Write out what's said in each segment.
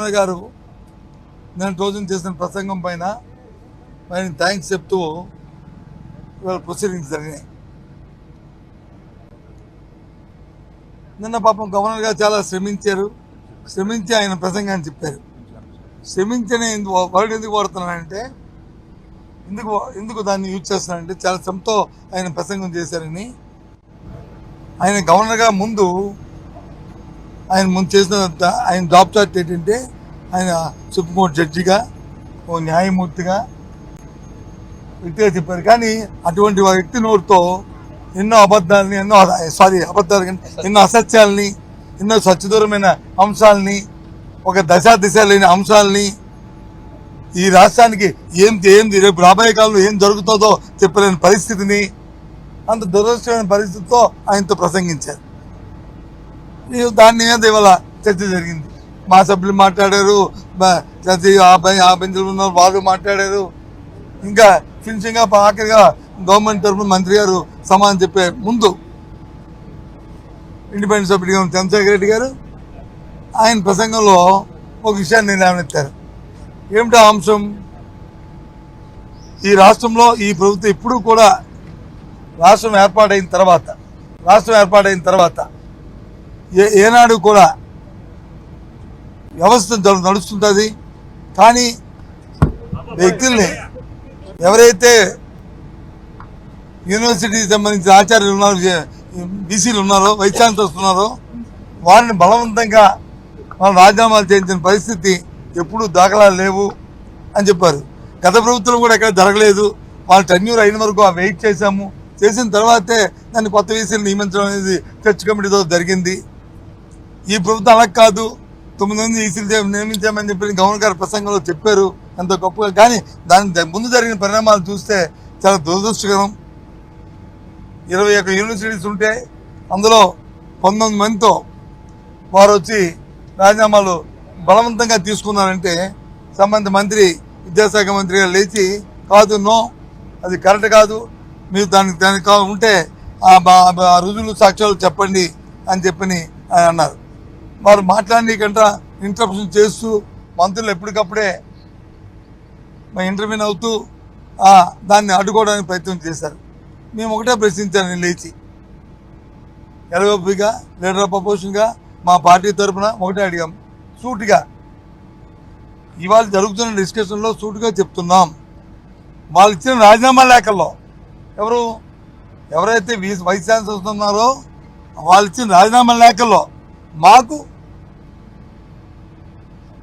Governor గారు నేను రోజున చేసిన ప్రసంగం పైన ఆయన థ్యాంక్స్ చెప్తూ ఇవాళ ప్రొసీడింగ్స్ జరిగినాయి. నిన్న పాపం గవర్నర్ గారు చాలా శ్రమించి ఆయన ప్రసంగాన్ని చెప్పారు. శ్రమించని వర్డ్ ఎందుకు వాడుతున్నానంటే ఎందుకు దాన్ని యూజ్ చేస్తున్నానంటే చాలా శ్రమతో ఆయన ప్రసంగం చేశారని. ఆయన గవర్నర్గా ముందు చేసిన ఆయన జాబ్ చార్ట్ ఏంటంటే ఆయన సుప్రీంకోర్టు జడ్జిగా ఓ న్యాయమూర్తిగా వ్యక్తిగా చెప్పారు. కానీ అటువంటి వ్యక్తి నోటితో ఎన్నో అబద్ధాలని ఎన్నో అసత్యాలని ఎన్నో సత్యదూరమైన అంశాలని ఒక దిశ లేని అంశాలని ఈ రాష్ట్రానికి ఏంది రేపు రాబోయే కాలంలో ఏం జరుగుతుందో చెప్పలేని పరిస్థితిని అంత దురదృష్టమైన పరిస్థితితో ఆయనతో ప్రసంగించారు. దాని మీద ఇవాళ చర్చ జరిగింది. మా సభ్యులు మాట్లాడారు, ఆ బెంచ్లు ఉన్న వాళ్ళు మాట్లాడారు. ఇంకా ఫినిషింగ్ ఆఖరిగా గవర్నమెంట్ తరఫున మంత్రి గారు సమాధానం చెప్పే ముందు ఇండిపెండెంట్ సభ్యుడిగా చంద్రశేఖర్ రెడ్డి గారు ఆయన ప్రసంగంలో ఒక విషయాన్ని లేవనెత్తారు. ఏమిటా అంశం? ఈ రాష్ట్రంలో ఈ ప్రభుత్వం ఇప్పుడు కూడా రాష్ట్రం ఏర్పాటైన తర్వాత ఏనాడు కూడా వ్యవస్థ నడుస్తుంటుంది. కానీ వ్యక్తుల్ని ఎవరైతే యూనివర్సిటీకి సంబంధించిన ఆచార్యులు ఉన్నారో, బీసీలు ఉన్నారో, వైస్ ఛాన్సలర్స్ ఉన్నారో వారిని బలవంతంగా మనం రాజీనామాలు చేయించిన పరిస్థితి ఎప్పుడూ దాఖలాలు లేవు అని చెప్పారు. గత ప్రభుత్వం కూడా ఎక్కడ జరగలేదు. వాళ్ళ టెన్యూర్ అయిన వరకు వెయిట్ చేసిన తర్వాతే దాన్ని కొత్త వీసీలు నియమించడం అనేది చర్చ్ కమిటీతో జరిగింది. ఈ ప్రభుత్వం అలా కాదు, 9 మంది ఈసీలు నియమించామని చెప్పి గవర్నర్ గారు ప్రసంగంలో చెప్పారు ఎంతో గొప్పగా. కానీ దాని ముందు జరిగిన పరిణామాలు చూస్తే చాలా దురదృష్టకరం. 21 యూనివర్సిటీస్ ఉంటే అందులో 19 మందితో వారు వచ్చి రాజీనామాలు బలవంతంగా తీసుకున్నారంటే సంబంధిత మంత్రి విద్యాశాఖ మంత్రి గారు లేచి నో అది కరెక్ట్ కాదు, మీరు దానికి ఉంటే ఆ రుజువులు సాక్ష్యాలు చెప్పండి అని చెప్పని ఆయన అన్నారు. వారు మాట్లాడికంట ఇంటరప్షన్ చేస్తూ మంత్రులు ఎప్పటికప్పుడే ఇంటర్వ్యూన్ అవుతూ దాన్ని అడ్డుకోవడానికి ప్రయత్నం చేశారు. మేము ఒకటే ప్రశ్నించాను, నేను లేచి ఎల్ఓపిగా లీడర్ ఆఫ్ అపోజిషన్గా మా పార్టీ తరఫున ఒకటే అడిగాం, సూటిగా ఇవాళ జరుగుతున్న డిస్కషన్లో సూటిగా చెప్తున్నాం. వాళ్ళు ఇచ్చిన రాజీనామా లేఖల్లో ఎవరైతే వైస్ ఛాన్సలర్స్ ఉన్నారో వాళ్ళు ఇచ్చిన రాజీనామా లేఖల్లో మాకు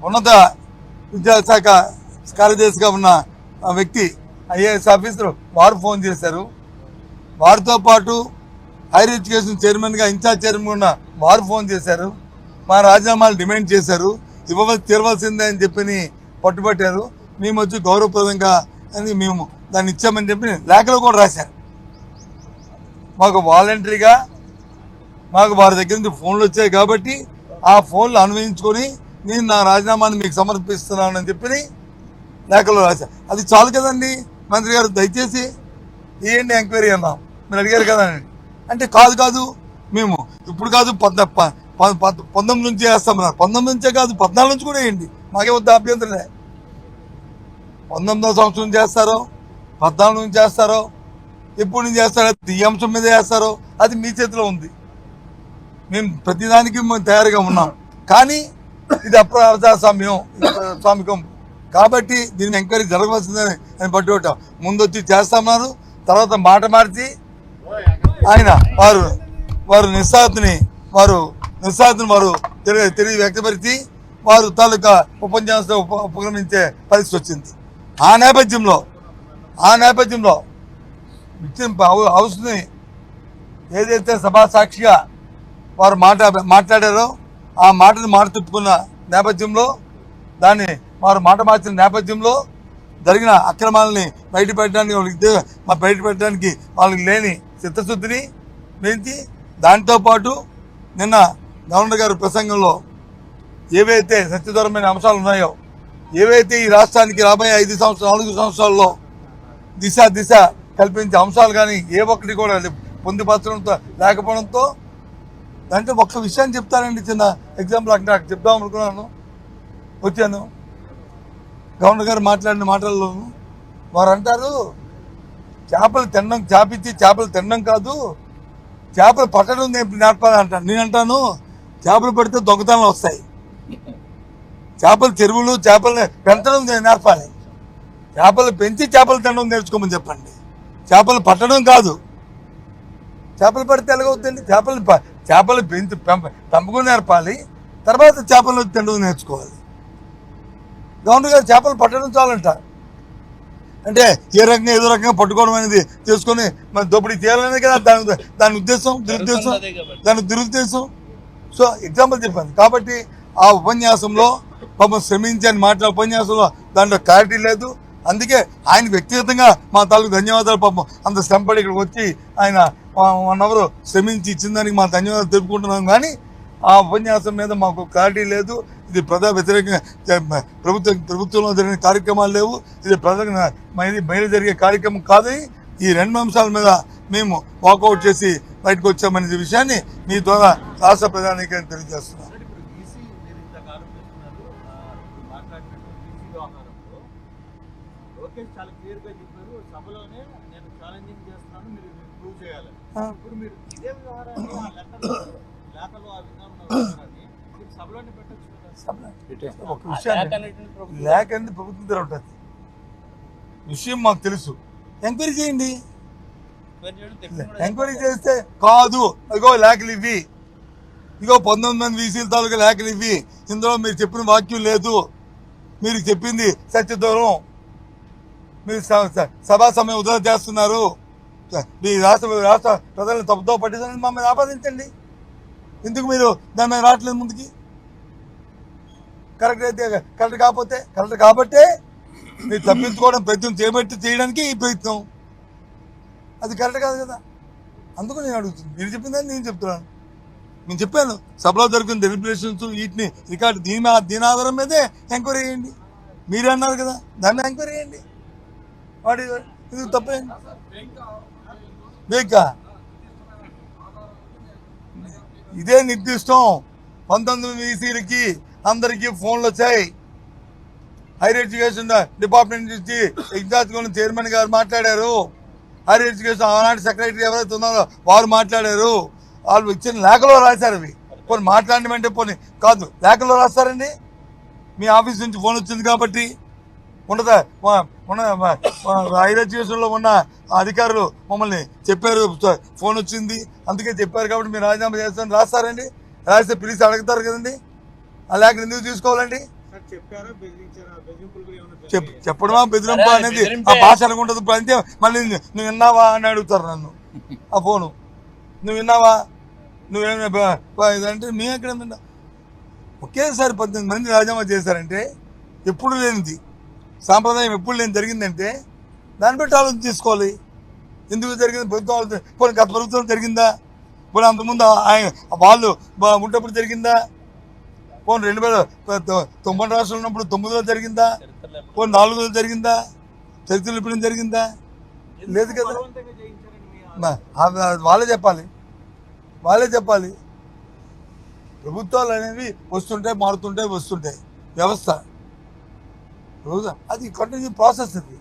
ఉన్నత విద్యాశాఖ కార్యదర్శిగా ఉన్న వ్యక్తి ఐఏఎస్ ఆఫీసర్ వారు ఫోన్ చేశారు. వారితో పాటు హైయర్ ఎడ్యుకేషన్ చైర్మన్గా ఇన్ఛార్జ్ చైర్మన్ ఉన్న వారు ఫోన్ చేశారు. మా రాజీనామాలు డిమాండ్ చేశారు, తీరవలసిందే అని చెప్పి పట్టుబట్టారు. మేము వచ్చి గౌరవప్రదంగా అని మేము దాన్ని ఇచ్చామని చెప్పి లేఖలు కూడా రాశారు. మాకు వాలంటరీగా మాకు వారి దగ్గర నుంచి ఫోన్లు వచ్చాయి కాబట్టి ఆ ఫోన్లు అన్వయించుకొని నేను నా రాజీనామాని మీకు సమర్పిస్తున్నానని చెప్పి లేఖలు రాశారు. అది చాలు కదండి. మంత్రి గారు దయచేసి ఏంటి ఎంక్వైరీ అన్నాం, మీరు అడిగారు కదండి. అంటే కాదు మేము ఇప్పుడు కాదు 19 నుంచి వేస్తామన్నారు. 19 నుంచే కాదు 14 నుంచి కూడా వేయండి, మాకే వద్ద అభ్యంతరమే. 19వ సంవత్సరం చేస్తారో 14 నుంచి చేస్తారో ఎప్పుడు నుంచి చేస్తారో ఈ అంశం మీద చేస్తారో అది మీ చేతిలో ఉంది. మేము ప్రతిదానికి మేము తయారుగా ఉన్నాం. కానీ ఇది స్వామికం కాబట్టి దీన్ని ఎంక్వైరీ జరగవలసిందని అని పట్టుకోవటం ముందు వచ్చి చేస్తామన్నారు. తర్వాత మాట మార్చి ఆయన వారు నిస్సాతుని వారు తెలివి వ్యక్తపరిచి వారు తాలూకా ఉపన్యాసం ఉపక్రమించే పరిస్థితి వచ్చింది. ఆ నేపథ్యంలో ఇచ్చిన హౌస్ని ఏదైతే సభా సాక్షిగా వారు మాట్లాడారో ఆ మాటను మాట తిప్పుకున్న నేపథ్యంలో దాన్ని వారు మాట మార్చిన నేపథ్యంలో జరిగిన అక్రమాలని బయటపెట్టడానికి వాళ్ళకి లేని చిత్తశుద్ధిని పెంచి దాంతోపాటు నిన్న గవర్నర్ గారి ప్రసంగంలో ఏవైతే సత్యదూరమైన అంశాలు ఉన్నాయో, ఏవైతే ఈ రాష్ట్రానికి రాబోయే 4 సంవత్సరాల్లో దిశ కల్పించే అంశాలు కానీ ఏ ఒక్కటి కూడా పొందుపరచడంతో లేకపోవడంతో దాంట్లో ఒక్క విషయాన్ని చెప్తానండి. చిన్న ఎగ్జాంపుల్ నాకు చెప్దాం అనుకున్నాను. వచ్చాను. గవర్నర్ గారు మాట్లాడిన మాటల్లోనూ వారు అంటారు చేపలు తినడం, చేపిచ్చి చేపలు తినడం కాదు, చేపలు పట్టడం నేర్పాలి అంటాను. నేను అంటాను చేపలు పడితే దొంగతనాలు వస్తాయి, చేపలు చెరువులు చేపలు పెంచడం నేర్పాలి. చేపలు పెంచి చేపలు తినడం నేర్చుకోమని చెప్పండి, చేపలు పట్టడం కాదు. చేపలు పడితే ఎలాగవుతుంది? చేపలు పెంచి పెంపకం నేర్పాలి, తర్వాత చేపలు తినడం నేర్చుకోవాలి. గవర్నర్ గారు చేపలు పట్టడం చాలంటారు. అంటే ఏ రకంగా ఏదో రకంగా పట్టుకోవడం అనేది చేసుకొని మరి దోపిడీ చేయాలనే కదా దాని ఉద్దేశం, దురుద్దేశం. సో ఎగ్జాంపుల్ చెప్పాను. కాబట్టి ఆ ఉపన్యాసంలో పాపం శ్రమించని మాట్లాడే ఉపన్యాసంలో దాంట్లో క్లారిటీ లేదు. అందుకే ఆయన వ్యక్తిగతంగా మా తాలూకు ధన్యవాదాలు. పాపం అంత శ్రమపడి ఇక్కడికి వచ్చి ఆయన 1 hour శ్రమించి ఇచ్చిన దానికి మా ధన్యవాదాలు తెలుపుకుంటున్నాం. కానీ ఆ ఉపన్యాసం మీద మాకు క్లారిటీ లేదు. ఇది ప్రజా వ్యతిరేకంగా ప్రభుత్వంలో జరిగిన కార్యక్రమాలు లేవు, ఇది బయలు జరిగే కార్యక్రమం కాదని ఈ 2 అంశాల మీద మేము వాకౌట్ చేసి బయటకు వచ్చామనే విషయాన్ని మీ ద్వారా రాష్ట్ర ప్రధానికి తెలియజేస్తున్నాం. ఒక విషయాన్ని లేక అనేది ప్రభుత్వం దగ్గర ఉంటుంది, విషయం మాకు తెలుసు. ఎంక్వైరీ చేయండి. ఎంక్వైరీ చేస్తే కాదు ఇగో లేఖలు ఇవి, ఇగో 19 మంది వీసీల తాలూకా లేఖలు ఇవి, ఇందులో మీరు చెప్పిన వాక్యం లేదు, మీరు చెప్పింది సత్యదూరం, మీరు సభా సమయం వృధా చేస్తున్నారు, మీ రాష్ట్ర ప్రజలను తప్పుతో పట్టిందని మమ్మల్ని ఆపాదించండి. ఎందుకు మీరు దాని మీద రావట్లేదు ముందుకి? కరెక్ట్ అయితే కరెక్ట్ కాకపోతే కరెక్ట్ కాబట్టే మీరు తప్పించుకోవడం ప్రయత్నం చేయడానికి ఈ ప్రయత్నం, అది కరెక్ట్ కాదు కదా. అందుకు నేను అడుగుతుంది, మీరు చెప్పిందని నేను చెప్తున్నాను. నేను చెప్పాను సభలో జరుగుతున్న డెలిబరేషన్స్ వీటిని రికార్డు దీని ఆధారం మీదే ఎంక్వైరీ చేయండి. మీరే అన్నారు కదా, దాన్ని ఎంక్వైరీ చేయండి. వాడి ఇది తప్పేండి బేకా. ఇదే నిర్దిష్టం. 19 వీసీలకి అందరికీ ఫోన్లు వచ్చాయి. హైయర్ ఎడ్యుకేషన్ డిపార్ట్మెంట్ నుంచి ఎగ్జామ్ చైర్మన్ గారు మాట్లాడారు. హైయర్ ఎడ్యుకేషన్ ఆనాటి సెక్రటరీ ఎవరైతే ఉన్నారో వారు మాట్లాడారు. వాళ్ళు ఇచ్చిన లేఖలో రాశారు. అవి పోనీ మాట్లాడమంటే పోనీ కాదు, లేఖలో రాస్తారండి. మీ ఆఫీస్ నుంచి ఫోన్ వచ్చింది కాబట్టి ఉండదా? హైయర్ ఎడ్యుకేషన్లో ఉన్న అధికారులు మమ్మల్ని చెప్పారు, ఫోన్ వచ్చింది అందుకే చెప్పారు కాబట్టి మీరు రాజీనామా చేస్తారని రాస్తారండి. రాస్తే పిలిచి అడుగుతారు కదండి. ఆ లేఖ ఎందుకు తీసుకోవాలండి? చెప్పడమా బెదిరింపు అనేది ఆ భాష అనుకుంటుంది. అంతే మళ్ళీ నువ్వు విన్నావా అని అడుగుతారు నన్ను. ఆ ఫోను నువ్వు విన్నావా, నువ్వేమంటే మీ ఎక్కడ ఒకేసారి 18 మంది రాజీనామా చేశారంటే ఎప్పుడు లేనిది సాంప్రదాయం, ఎప్పుడు లేని జరిగిందంటే దాన్ని బట్టి ఆలోచన తీసుకోవాలి. ఎందుకు జరిగింది? ప్రభుత్వం పోనీ గత ప్రభుత్వం జరిగిందా? పోనీ అంతకుముందు ఆయన వాళ్ళు ఉన్నప్పుడు జరిగిందా? పోనీ 2009 రాష్ట్రంలో ఉన్నప్పుడు 9లో జరిగిందా? పోనీ 4లో జరిగిందా? చరిత్రలో ఇప్పుడు జరిగిందా? లేదు కదా. వాళ్ళే చెప్పాలి. ప్రభుత్వాలు అనేవి వస్తుంటాయి, వస్తుంటాయి. వ్యవస్థ అది కంటిన్యూ ప్రాసెస్. అది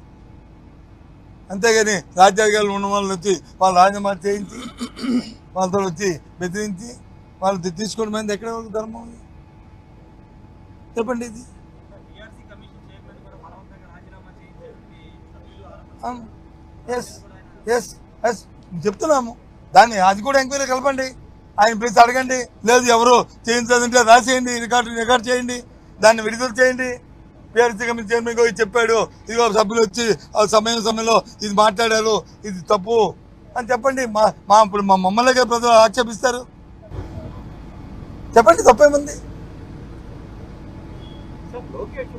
అంతేగాని రాజ్యాంగాలు ఉన్న వాళ్ళని వచ్చి వాళ్ళు రాజీనామా చేయించి వాళ్ళతో వచ్చి బెదిరించి వాళ్ళతో తీసుకోవడం అనేది ఎక్కడ వరకు ధర్మం? చెప్పండి. ఇది ఎస్ చెప్తున్నాము. దాన్ని అది కూడా ఎంక్వైరీ కలపండి. ఆయన ప్లీజ్ అడగండి. లేదు ఎవరు చేయించదంటే రాసేయండి, రికార్డ్ చేయండి, దాన్ని విడుదల చేయండి. పిఆర్సీ కమిటీ చైర్మన్ గారు చెప్పాడు, ఇదిగో సభ్యులు వచ్చి సమయంలో ఇది మాట్లాడారు, ఇది తప్పు అని చెప్పండి. ఇప్పుడు మమ్మల్ని ప్రజలు ఆక్షేపిస్తారు. చెప్పండి, తప్పేముంది?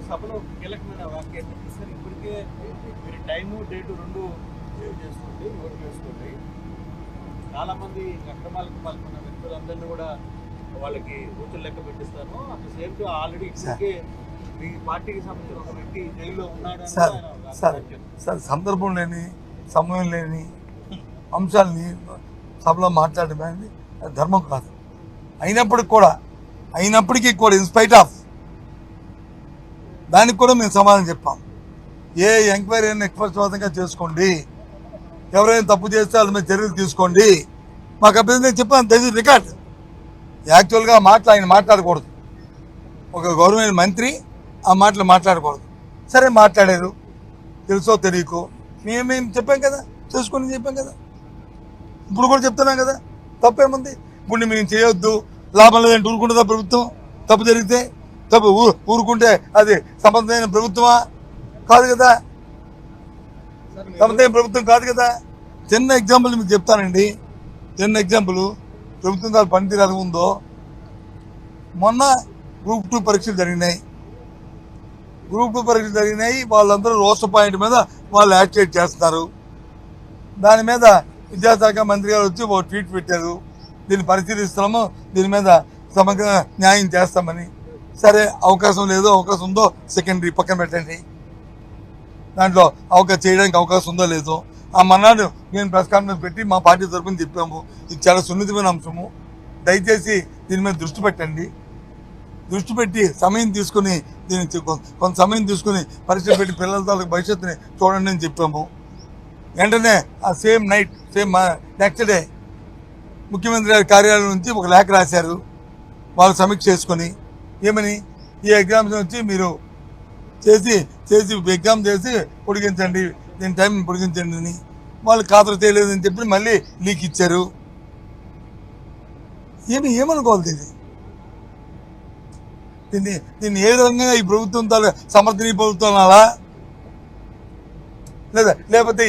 సభలో కీలకమైన వాక్యం సార్, ఇప్పటికే మీరు టైము డేటు 2 సేవ్ చేసుకోండి, నోట్ చేసుకోండి. చాలా మంది అక్రమాలకు పాల్గొన్న వ్యక్తులందరినీ కూడా వాళ్ళకి ఊతులు లెక్క పెట్టిస్తాను. At the same time already ఇప్పటికే మీ పార్టీకి సంబంధించిన ఒక వ్యక్తి జైల్లో ఉన్నాడు. సార్ సందర్భం లేని, సమయం లేని అంశాలని సభలో మాట్లాడడం అనేది ధర్మం కాదు. అయినప్పటికీ కూడా ఇన్స్పైట్ ఆఫ్ దానికి కూడా మేము సమాధానం చెప్పాం. ఏ ఎంక్వైరీ అయినా నిష్పక్షపాతంగా చేసుకోండి, ఎవరైనా తప్పు చేస్తే వాళ్ళ మీద చర్యలు తీసుకోండి. మాకు అభ్యర్థి చెప్పాను, దట్ ఈస్ రికార్డ్. యాక్చువల్గా ఆయన మాట్లాడకూడదు, ఒక గవర్నమెంట్ మంత్రి ఆ మాటలు మాట్లాడకూడదు. సరే మాట్లాడారు, తెలుసో తెలియకో మేము చెప్పాం కదా, చేసుకొని చెప్పాం కదా, ఇప్పుడు కూడా చెప్తున్నాం కదా, తప్పేముంది. ఇప్పుడు మేము చేయొద్దు, లాభం లేదంటే ఊరుకుంటుందా ప్రభుత్వం? తప్పు జరిగితే తప్పు ఊరుకుంటే అది సమర్థమైన ప్రభుత్వమా? కాదు కదా, సమర్థమైన ప్రభుత్వం కాదు కదా. చిన్న ఎగ్జాంపుల్ మీకు చెప్తానండి, చిన్న ఎగ్జాంపుల్ ప్రభుత్వం దాని పనితీరు ఎలా ఉందో. మొన్న గ్రూప్ 2 పరీక్షలు జరిగినాయి. వాళ్ళందరూ రోస్టర్ పాయింట్ మీద వాళ్ళు యాక్టివేట్ చేస్తున్నారు. దాని మీద విద్యాశాఖ మంత్రి గారు వచ్చి ఒక ట్వీట్ పెట్టారు, దీన్ని పరిశీలిస్తున్నాము, దీని మీద సమగ్ర న్యాయం చేస్తామని. సరే, అవకాశం లేదో అవకాశం ఉందో సెకండరీ పక్కన పెట్టండి, దాంట్లో చేయడానికి అవకాశం ఉందో లేదో. ఆ మన్నాడు నేను ప్రెస్ కాన్ఫరెన్స్ పెట్టి మా పార్టీ తరఫున చెప్పాము, ఇది చాలా సున్నితమైన అంశము, దయచేసి దీని మీద దృష్టి పెట్టండి, దృష్టి పెట్టి సమయం తీసుకుని దీన్ని కొంత సమయం తీసుకుని పరీక్ష పెట్టి పిల్లల తాలూకు భవిష్యత్తుని చూడండి అని చెప్పాము. వెంటనే ఆ సేమ్ నైట్ నెక్స్ట్ డే ముఖ్యమంత్రి గారి కార్యాలయం నుంచి ఒక లేఖ రాశారు, వాళ్ళు సమీక్ష చేసుకొని. ఏమని? ఈ ఎగ్జామ్స్ వచ్చి మీరు చేసి ఎగ్జామ్ చేసి పొడిగించండి, దీని టైం పొడిగించండి అని. వాళ్ళు ఖాతరు చేయలేదని చెప్పి మళ్ళీ లీక్ ఇచ్చారు. ఏమనుకోవాలి దీన్ని ఏ విధంగా ఈ ప్రభుత్వం సమర్థనీయ ప్రభుత్వం అలా లేకపోతే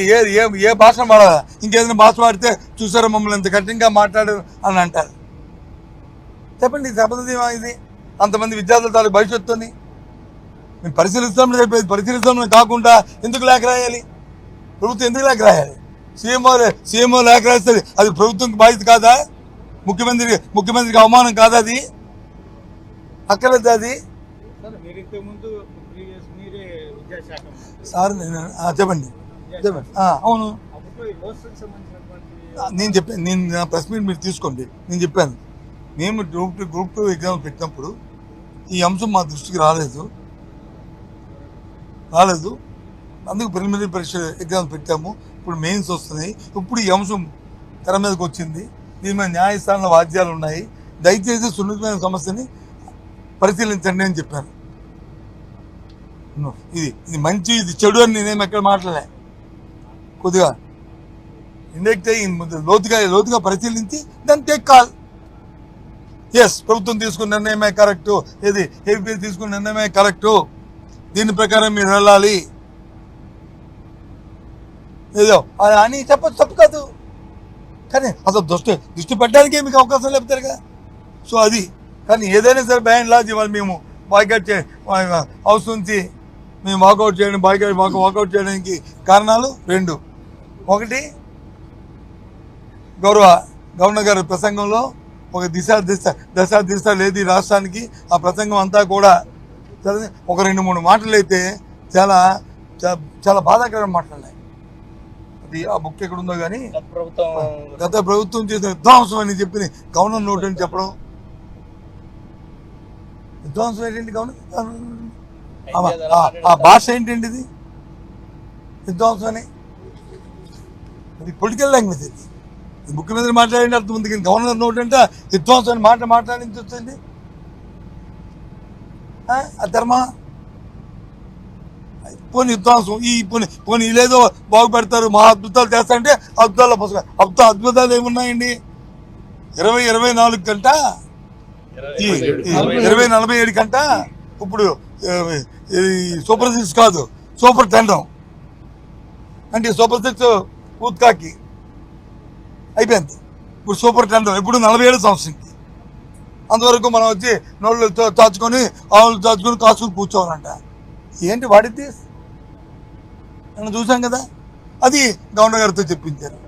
ఏ భాష వాడాలా? ఇంకేదైనా భాష వాడితే చూసారా మమ్మల్ని ఎంత కఠినంగా మాట్లాడారు అని అంటారు. చెప్పండి, సమర్థనీయమా ఇది? అంతమంది విద్యార్థుల తాలూకు భవిష్యత్తుని మేము పరిశీలిస్తామని చెప్పేది, పరిశీలిస్తామని కాకుండా ఎందుకు లేఖ రాయాలి? ప్రభుత్వం ఎందుకు లేఖ రాయాలి? సీఎంఓ లేఖ రాస్తుంది, అది ప్రభుత్వంకి బాధ్యత కాదా? ముఖ్యమంత్రికి అవమానం కాదా? అది అక్కర్లేదు. అది సార్ చెప్పండి. అవును, నేను చెప్పాను, నా ప్రెస్ మీట్ మీరు తీసుకోండి. నేను చెప్పాను, మేము గ్రూప్ 2 ఎగ్జామ్ పెట్టినప్పుడు ఈ అంశం మా దృష్టికి రాలేదు, అందుకు ప్రిలిమినరీ పరీక్ష ఎగ్జామ్స్ పెట్టాము. ఇప్పుడు మెయిన్స్ వస్తున్నాయి, ఇప్పుడు ఈ అంశం తెర మీదకి వచ్చింది. దీని మీద న్యాయస్థానంలో వాద్యాలు ఉన్నాయి, దయచేసి సున్నితమైన సమస్యని పరిశీలించండి అని చెప్పాను. ఇది మంచి, ఇది చెడు అని నేనేమి ఎక్కడ మాట్లాడలే. కొద్దిగా ఇండెక్ట్ అయ్యి లోతుగా పరిశీలించి దాన్ని టేక్ కాల్. ఎస్, ప్రభుత్వం తీసుకున్న నిర్ణయమే కరెక్టు, ఏపీ తీసుకున్న నిర్ణయమే కరెక్టు, దీని ప్రకారం మీరు వెళ్ళాలి ఏదో అని చెప్పచ్చు, తప్పు కాదు. కానీ అసలు దృష్టి పెట్టడానికే మీకు అవకాశం లేపుతారు కదా. సో అది, కానీ ఏదైనా సరే బ్యాన్ లాజ్ ఇవాళ మేము బాయ్కాట్ హౌస్ నుంచి మేము వాకౌట్ చేయడానికి కారణాలు 2. ఒకటి, గవర్నర్ గారి ప్రసంగంలో ఒక దశ లేదు ఈ రాష్ట్రానికి. ఆ ప్రసంగం అంతా కూడా ఒక 2-3 మాటలు అయితే చాలా చాలా బాధాకరమైన మాట్లాడినాయి. అది ఆ బుక్ ఎక్కడుందో కానీ గత ప్రభుత్వం చేసిన విధ్వంసం అని చెప్పి గవర్నర్ నోట్ అని చెప్పడం. విధ్వంసం ఏంటండి గవర్నర్? ఆ భాష ఏంటండి ఇది? విధ్వంసం అని అది పొలిటికల్ లాంగ్వేజ్. ఇది ముఖ్యమంత్రి మాట్లాడిన అర్థం ఉంది, కానీ గవర్నర్ నోట్ అంటే విధ్వంసం అని మాట్లాడించి వచ్చింది. ఆ ధర్మ పోనీ విధ్వంసం, పోనీ ఇలేదో బాగుపెడతారు, మహా అద్భుతాలు చేస్తారంటే అద్భుతాలు ఏమున్నాయండి? 20-24 గంట, 20-47 గంట. ఇప్పుడు సూపర్ 6 కాదు, సూపర్ 10 అంటే సూపర్ 6 ఊత్కాకి అయిపోయింది. ఇప్పుడు సూపర్ 10 ఇప్పుడు 47 సంవత్సరంకి. అంతవరకు మనం వచ్చి నోళ్ళు చాచుకొని ఆవులు చాచుకొని కాసుకొని కూర్చోవాలంట. ఏంటి వాడితే మనం చూసాం కదా. అది గవర్నర్ గారితో చెప్పించారు.